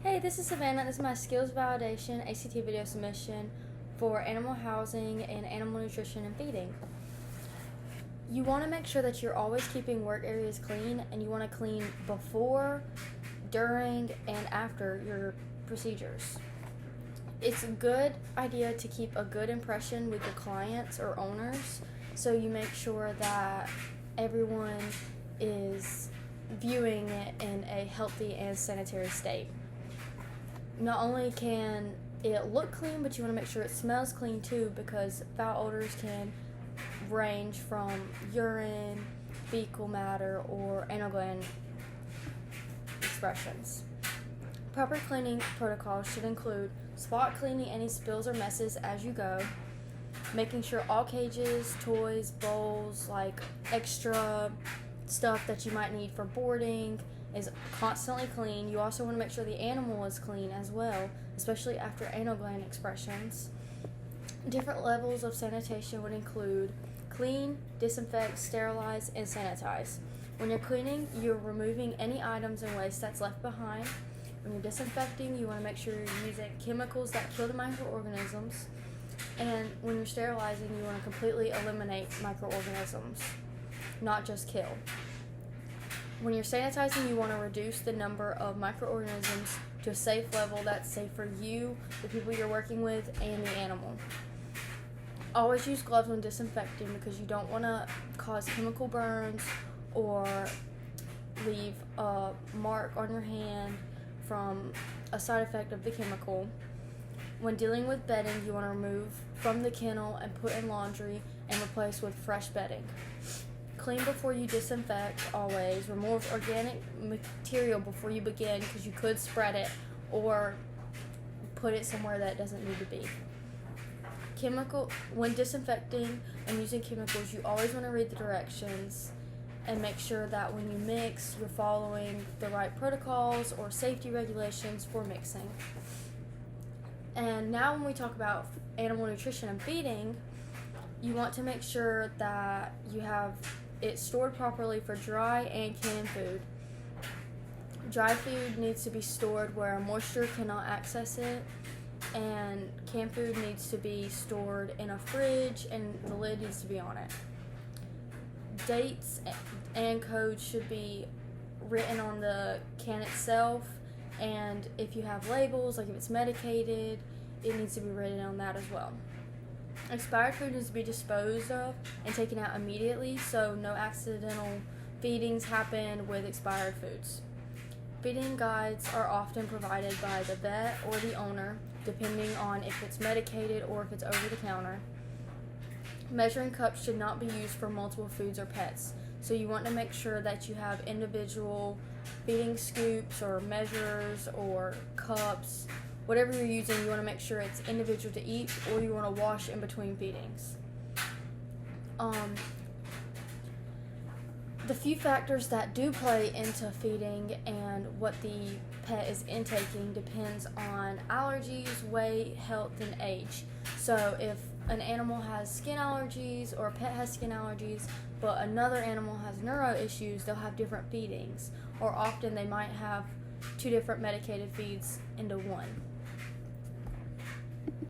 Hey, this is Savannah. This is my skills validation ACT video submission for animal housing and animal nutrition and feeding. You want to make sure that you're always keeping work areas clean, and you want to clean before, during, and after your procedures. It's a good idea to keep a good impression with your clients or owners, so you make sure that everyone is viewing it in a healthy and sanitary state. Not only can it look clean, but you want to make sure it smells clean too, because foul odors can range from urine, fecal matter, or anal gland expressions. Proper cleaning protocols should include spot cleaning any spills or messes as you go, making sure all cages, toys, bowls, like extra stuff that you might need for boarding is constantly clean. You also want to make sure the animal is clean as well, especially after anal gland expressions. Different levels of sanitation would include clean, disinfect, sterilize, and sanitize. When you're cleaning, you're removing any items and waste that's left behind. When you're disinfecting, you want to make sure you're using chemicals that kill the microorganisms. And when you're sterilizing, you want to completely eliminate microorganisms, not just kill. When you're sanitizing, you want to reduce the number of microorganisms to a safe level that's safe for you, the people you're working with, and the animal. Always use gloves when disinfecting, because you don't want to cause chemical burns or leave a mark on your hand from a side effect of the chemical. When dealing with bedding, you want to remove from the kennel and put in laundry and replace with fresh bedding. Clean before you disinfect always. Remove organic material before you begin, because you could spread it or put it somewhere that it doesn't need to be. When disinfecting and using chemicals, you always want to read the directions and make sure that when you mix, you're following the right protocols or safety regulations for mixing. And now when we talk about animal nutrition and feeding, you want to make sure that you have it stored properly for dry and canned food. Dry food needs to be stored where moisture cannot access it, and canned food needs to be stored in a fridge and the lid needs to be on it. Dates and codes should be written on the can itself, and if you have labels, like if it's medicated, it needs to be written on that as well. Expired food needs to be disposed of and taken out immediately, so no accidental feedings happen with expired foods. Feeding guides are often provided by the vet or the owner, depending on if it's medicated or if it's over the counter. Measuring cups should not be used for multiple foods or pets, so you want to make sure that you have individual feeding scoops or measures or cups. Whatever you're using, you want to make sure it's individual to each, or you want to wash in between feedings. The few factors that do play into feeding and what the pet is intaking depends on allergies, weight, health, and age. So if an animal has skin allergies or a pet has skin allergies, but another animal has neuro issues, they'll have different feedings. Or often they might have two different medicated feeds into one.